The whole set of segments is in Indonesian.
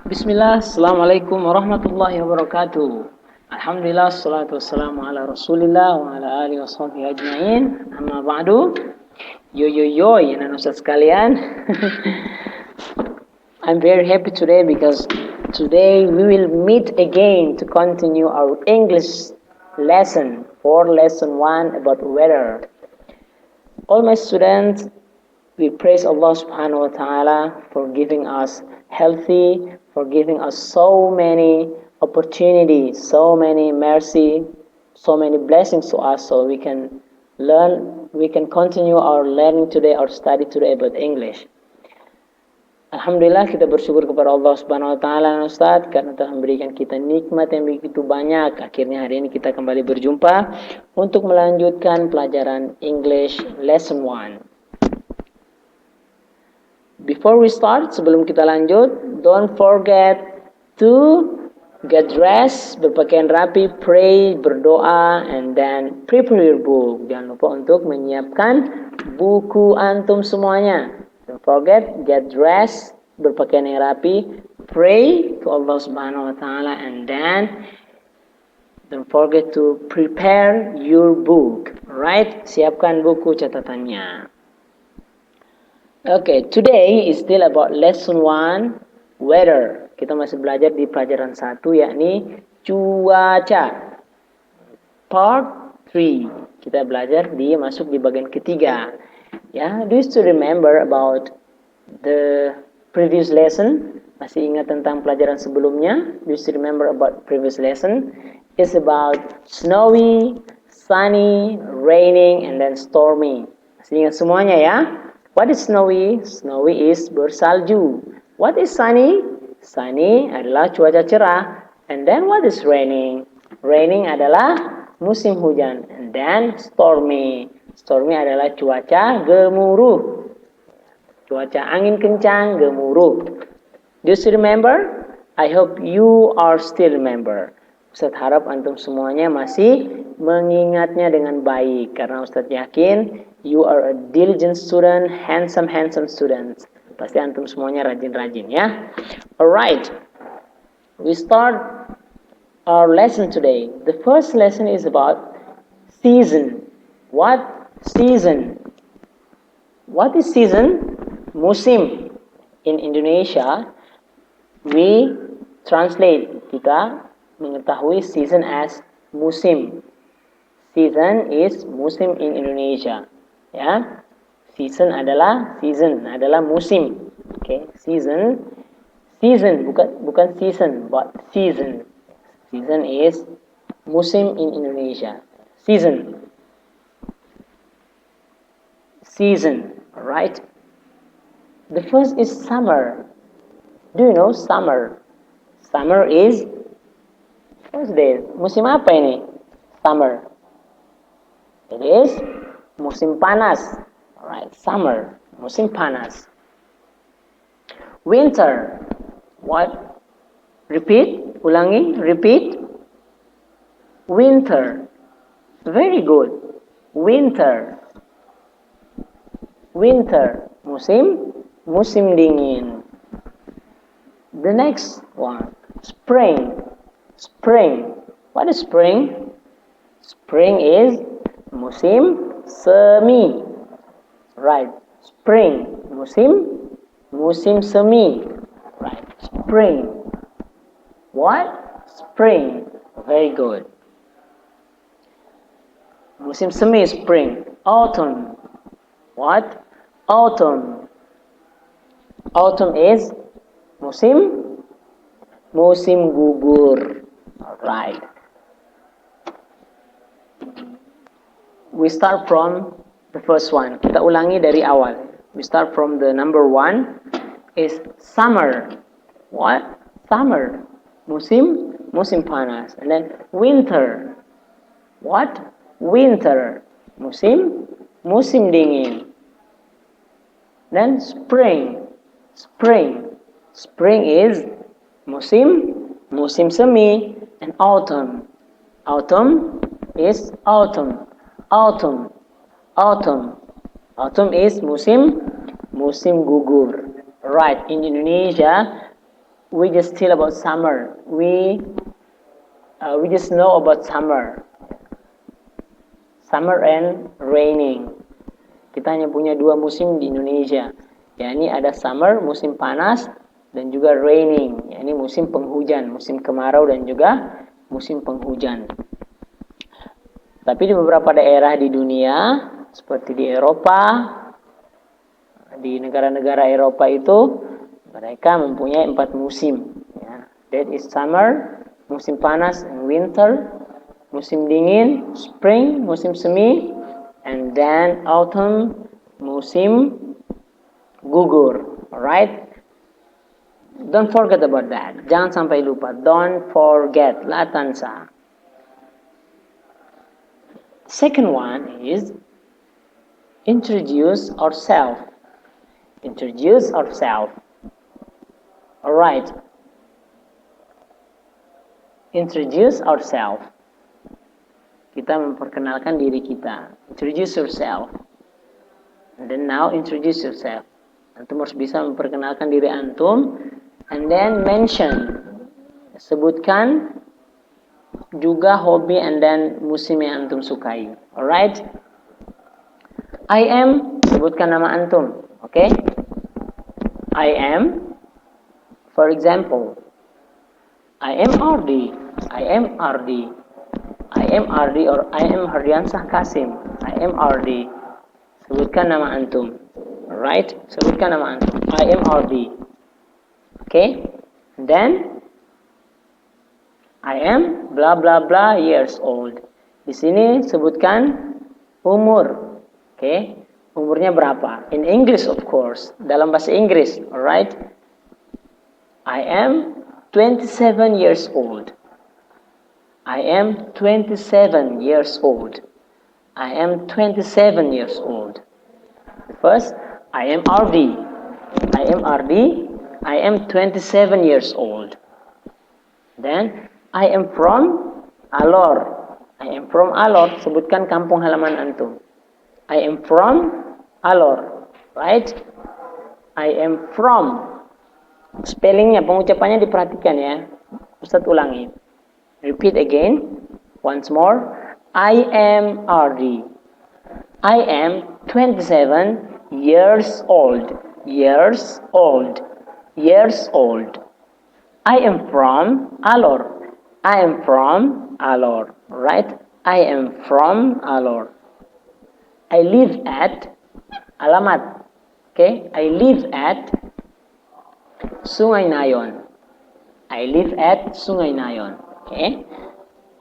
Bismillah, Assalamualaikum warahmatullahi wabarakatuh. Alhamdulillah, salatu wassalamu ala rasulillah wa ala alihi wa sahbihi ajma'in. Amma ba'du. Yo yo yo, anak ustaz sekalian. I'm very happy today because today we will meet again to continue our English lesson for lesson 1 about weather. All my students, we praise Allah subhanahu wa ta'ala for giving us healthy, for giving us so many opportunities, so many mercy, so many blessings to us so we can learn, we can continue our learning today, our study today about English. Alhamdulillah kita bersyukur kepada Allah subhanahu wa ta'ala Ustaz karena telah memberikan kita nikmat yang begitu banyak. Akhirnya hari ini kita kembali berjumpa untuk melanjutkan pelajaran English Lesson 1. Before we start, sebelum kita lanjut, don't forget to get dressed, berpakaian rapi, pray, berdoa, and then prepare your book. Jangan lupa untuk menyiapkan buku antum semuanya. Don't forget, get dressed, berpakaian yang rapi, pray to Allah subhanahu wa ta'ala, and then don't forget to prepare your book. Right? Siapkan buku catatannya. Okay, today is still about lesson 1, weather. Kita masih belajar di pelajaran 1 yakni cuaca. Part 3. Kita belajar masuk di bagian ketiga. Ya, do you still remember about the previous lesson? Masih ingat tentang pelajaran sebelumnya? Do you still remember about previous lesson? It's about snowy, sunny, raining, and then stormy. Masih ingat semuanya ya? What is snowy? Snowy is bersalju. What is sunny? Sunny adalah cuaca cerah. And then what is raining? Raining adalah musim hujan. And then stormy. Stormy adalah cuaca gemuruh. Cuaca angin kencang, gemuruh. Do you still remember? I hope you are still remember. Ustaz harap antum semuanya masih mengingatnya dengan baik. Karena Ustaz yakin you are a diligent student, handsome student. Pasti antum semuanya rajin-rajin ya. Alright, we start our lesson today. The first lesson is about season. What season? What is season? Musim. In Indonesia, we translate, kita mengetahui season as musim. Season is musim in Indonesia. Ya, season adalah musim. Okay, season bukan season, but season. Season is musim in Indonesia. Season, alright. The first is summer. Do you know summer? Summer is, what's this? Musim apa ini? Summer. It is musim panas. Alright, summer, musim panas. Winter. What? Repeat, ulangi, repeat. Winter. Very good. Winter. Musim dingin. The next one, spring. What is spring? Spring is musim semi. Right. Spring. Musim semi. Right. Spring. What? Spring. Very good. Musim semi, spring. Autumn. What? Autumn. Autumn is musim gugur. Right. We start from the first one. Kita ulangi dari awal. We start from the number 1 is summer. What? Summer. Musim panas. And then winter. What? Winter. Musim dingin. Then spring. Spring is musim semi. And autumn. Autumn is autumn. Autumn is musim gugur. Right. In Indonesia, we just tell about summer. We just know about summer. Summer and raining. Kita hanya punya dua musim di Indonesia. Ya, ini ada summer, musim panas, dan juga raining. Ya, ini musim penghujan, musim kemarau dan juga musim penghujan. Tapi di beberapa daerah di dunia, seperti di Eropa, di negara-negara Eropa itu, mereka mempunyai 4 musim. Ya. That is summer, musim panas, and winter, musim dingin, spring, musim semi, and then autumn, musim gugur. Alright? Don't forget about that. Jangan sampai lupa. Don't forget. La tansa. Second one is introduce ourselves. Introduce ourselves. Alright. Introduce ourselves. Kita memperkenalkan diri kita. Introduce yourself. And then now introduce yourself. Antum harus bisa memperkenalkan diri antum. And then mention. Sebutkan juga hobi and then musim yang antum sukai. Alright? I am, sebutkan nama antum. Okay? I am, for example, I am Ardi. I am Ardi. I am Ardi or I am Hardiansah Kasim. I am Ardi. Sebutkan nama antum. Alright? Sebutkan nama antum. I am Ardi. Okay? Then I am blah blah blah years old. Di sini sebutkan umur. Okay? Umurnya berapa? In English of course. Dalam bahasa Inggris. Alright? I am 27 years old. I am 27 years old. I am 27 years old. First, I am Ardi. I am Ardi. I am 27 years old. Then, I am from Alor. I am from Alor. Sebutkan kampung halaman antum. I am from Alor. Right? I am from. Spellingnya, pengucapannya diperhatikan ya. Ustaz ulangi. Repeat again. Once more. I am Ardi. I am 27 years old. Years old. Years old. I am from Alor. I am from Alor. Right? I am from Alor. I live at alamat. Okay? I live at Sungai Nayon. I live at Sungai Nayon. Okay?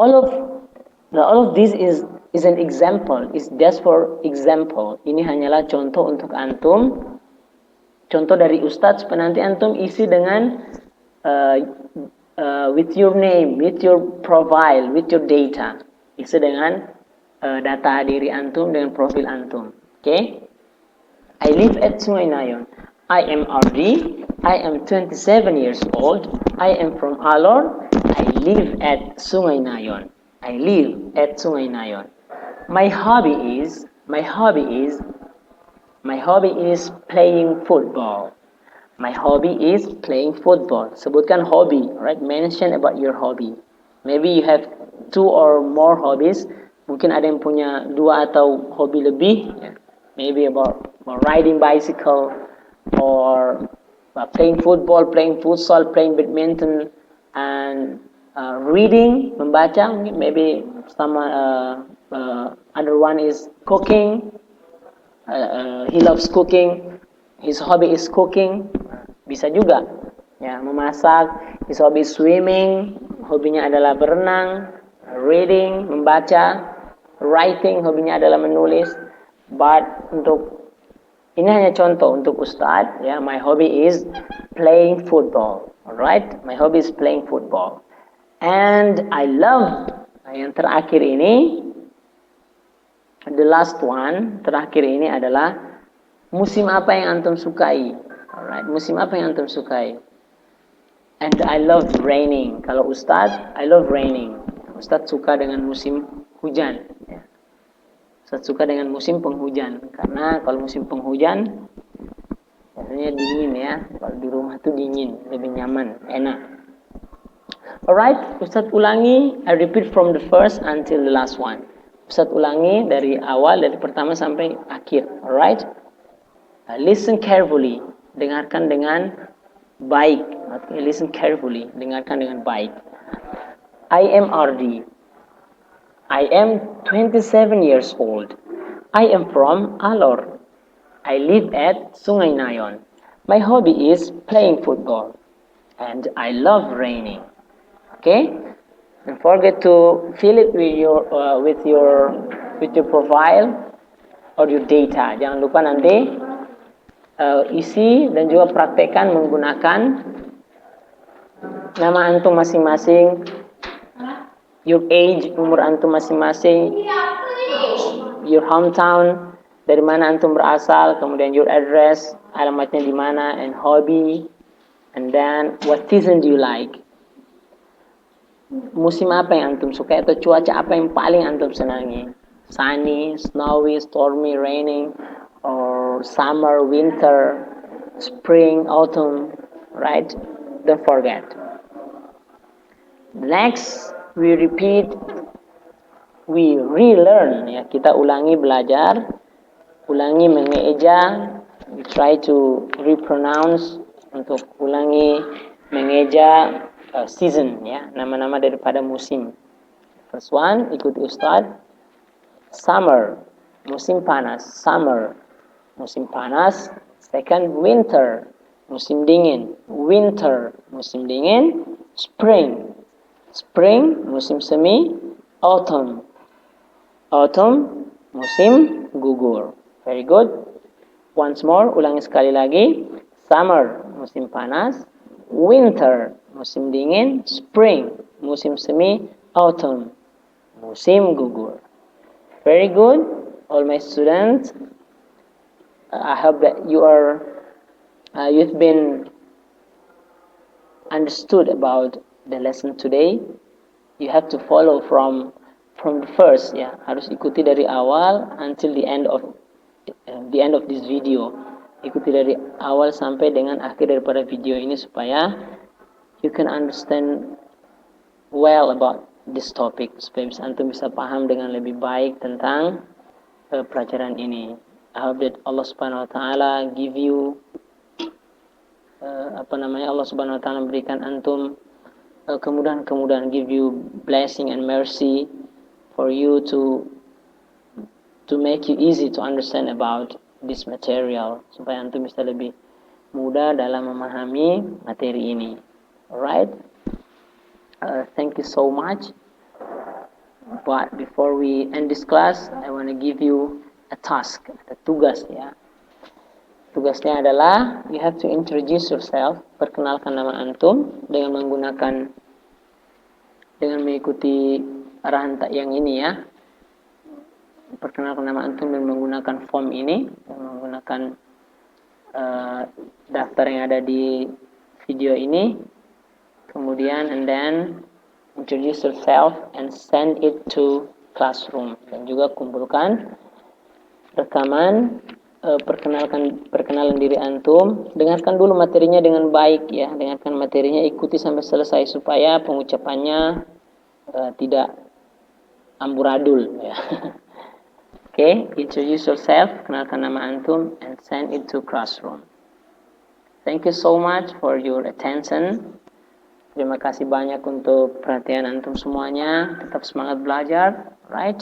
All of this is an example. Is just for example. Ini hanyalah contoh untuk antum. Contoh dari Ustadz supaya nanti antum isi dengan with your name, with your profile, with your data. Isi dengan data diri antum dengan profil antum. Okay? I live at Sungai Nayon. I am Ardi. I am 27 years old. I am from Alor. I live at Sungai Nayon. I live at Sungai Nayon. My hobby is playing football. My hobby is playing football. Sebutkan hobi, right? Mention about your hobby. Maybe you have 2 or more hobbies. Mungkin ada yang punya 2 atau hobi lebih. Maybe about riding bicycle or playing football, playing futsal, playing badminton, and reading, membaca. Maybe some other one is cooking. He loves cooking. His hobby is cooking. Bisa juga. Ya, memasak. His hobby is swimming. Hobinya adalah berenang. Reading, membaca. Writing, hobinya adalah menulis. But ini hanya contoh untuk Ustadz. Ya, my hobby is playing football. Alright? My hobby is playing football. And I love. Yang terakhir ini, the last one, terakhir ini adalah musim apa yang antum sukai. Alright, musim apa yang antum sukai. And I love raining. Kalau Ustadz, I love raining. Ustadz suka dengan musim hujan. Ustadz suka dengan musim penghujan. Karena kalau musim penghujan, Biasanya dingin ya. Kalau di rumah tuh dingin, lebih nyaman, enak. Alright, Ustadz ulangi. I repeat from the first until the last one. Ustadz ulangi dari awal, dari pertama sampai akhir. Alright. Listen carefully. Dengarkan dengan baik. Okay, listen carefully. Dengarkan dengan baik. I am RD. I am 27 years old. I am from Alor. I live at Sungai Nayon. My hobby is playing football. And I love raining. Okay? Don't forget to fill it with your profile or your data. Jangan lupa nanti isi dan juga praktekkan menggunakan nama antum masing-masing, your age, umur antum masing-masing, your hometown, dari mana antum berasal, kemudian your address, alamatnya di mana, and hobby, and then what season do you like? Musim apa yang antum suka atau cuaca apa yang paling antum senangi? Sunny, snowy, stormy, raining, or summer, winter, spring, autumn, right? Don't forget. Next, we relearn, ya, kita ulangi belajar, ulangi mengeja, we try to repronounce, untuk ulangi mengeja season, ya, nama-nama daripada musim. First one, ikuti Ustaz. Summer, musim panas, summer, musim panas. Second, winter, musim dingin, winter, musim dingin. Spring, spring, musim semi. Autumn, autumn, musim gugur. Very good. Once more, ulangi sekali lagi. Summer, musim panas. Winter, musim dingin. Spring, musim semi. Autumn, musim gugur. Very good, all my students. I hope that you've been understood about the lesson today. You have to follow from the first, ya. Harus ikuti dari awal until the end of this video. Ikuti dari awal sampai dengan akhir daripada video ini supaya you can understand well about this topic, supaya antum bisa paham dengan lebih baik tentang pelajaran ini. I hope that Allah Subhanahu wa taala give you Allah Subhanahu wa taala memberikan antum kemudahan, give you blessing and mercy for you to make you easy to understand about this material, supaya antum bisa lebih mudah dalam memahami materi ini. Alright? Thank you so much. But before we end this class, I want to give you a task, a tugas, ya. Tugasnya adalah you have to introduce yourself, perkenalkan nama antum dengan mengikuti arahan yang ini, ya. Perkenalkan nama antum dengan menggunakan form ini, menggunakan daftar yang ada di video ini. Kemudian and then introduce yourself and send it to classroom, dan juga kumpulkan rekaman perkenalan diri antum. Dengarkan dulu materinya dengan baik, ya. Dengarkan materinya, ikuti sampai selesai supaya pengucapannya tidak amburadul, ya. Okay, introduce yourself, kenalkan nama antum, and send it to classroom. Thank you so much for your attention. Terima kasih banyak untuk perhatian antum semuanya. Tetap semangat belajar, right?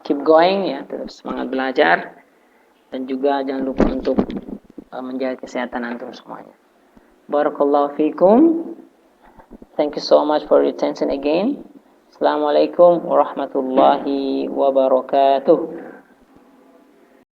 Keep going, ya. Tetap semangat belajar. Dan juga jangan lupa untuk menjaga kesehatan antum semuanya. Barakallahu fikum. Thank you so much for your attention again. Assalamualaikum warahmatullahi wabarakatuh.